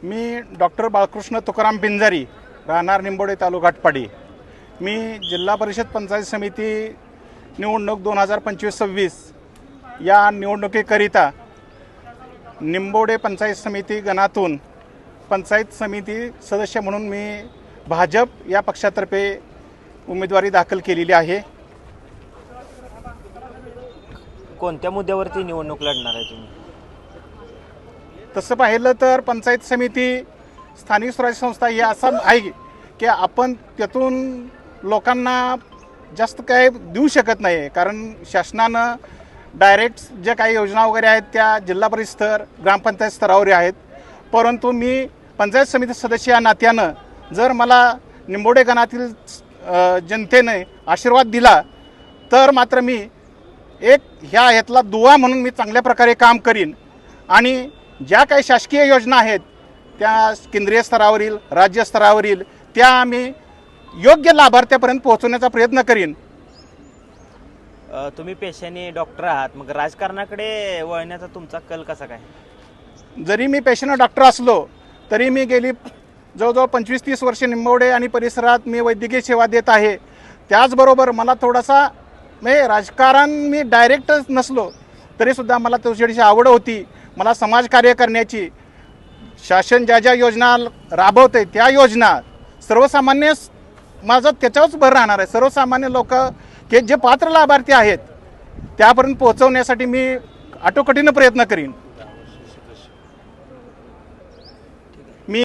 मी doctor Balkrishna Tukaram Pinjari, राहणार निंबोडे तालुका आटपाडी। मी जिल्हा परिषद पंचायत समिती निवडणूक 2025-26 या निवडणुकीकरिता निंबोडे पंचायत समिती गणातून पंचायत समिती सदस्य म्हणून मी भाजप या पक्षातर्फे उमेदवारी दाखल केलेली आहे। कोणत्या मुद्द्यावरती निवडणूक लढणार आहे तुम्ही? तसं पाहिलं तर पंचायत समिती स्थानिक स्वराज्य संस्था हे असं आहे की आपण त्यातून लोकांना जास्त काय देऊ शकत नाही, कारण शासनानं डायरेक्ट ज्या काही योजना वगैरे आहेत त्या जिल्हा परिषद स्तर ग्रामपंचायत स्तरावर आहेत। परंतु मी पंचायत समिती सदस्य या नात्यानं जर मला निंबोडे गणातील जनतेने आशीर्वाद दिला तर मात्र मी एक ह्यातला दुवा म्हणून मी चांगल्या प्रकारे काम करीन आणि ज्या काही शासकीय योजना आहेत त्या केंद्रीय स्तरावरील राज्य स्तरावरील त्या आम्ही योग्य लाभार्थ्यापर्यंत पोहोचवण्याचा प्रयत्न करीन। तुम्ही पेशाने डॉक्टर आहात, मग राजकारणाकडे वळण्याचा तुमचा कल कसा काय? जरी मी पेशाने डॉक्टर असलो तरी मी गेली जवळजवळ 25-30 वर्षे निंबोडे आणि परिसरात मी वैद्यकीय सेवा देत आहे। त्याचबरोबर मला थोडासा म्हणजे राजकारण मी डायरेक्टच नसलो तरीसुद्धा मला त्याची आवड होती। मला समाजकार्य करण्याची, शासन ज्या ज्या योजना राबवते त्या योजना सर्वसामान्य माझं त्याच्यावरच भर राहणार आहे। सर्वसामान्य लोक के जे पात्र लाभार्थी आहेत त्यापर्यंत पोहोचवण्यासाठी मी आटोकटीनं प्रयत्न करीन।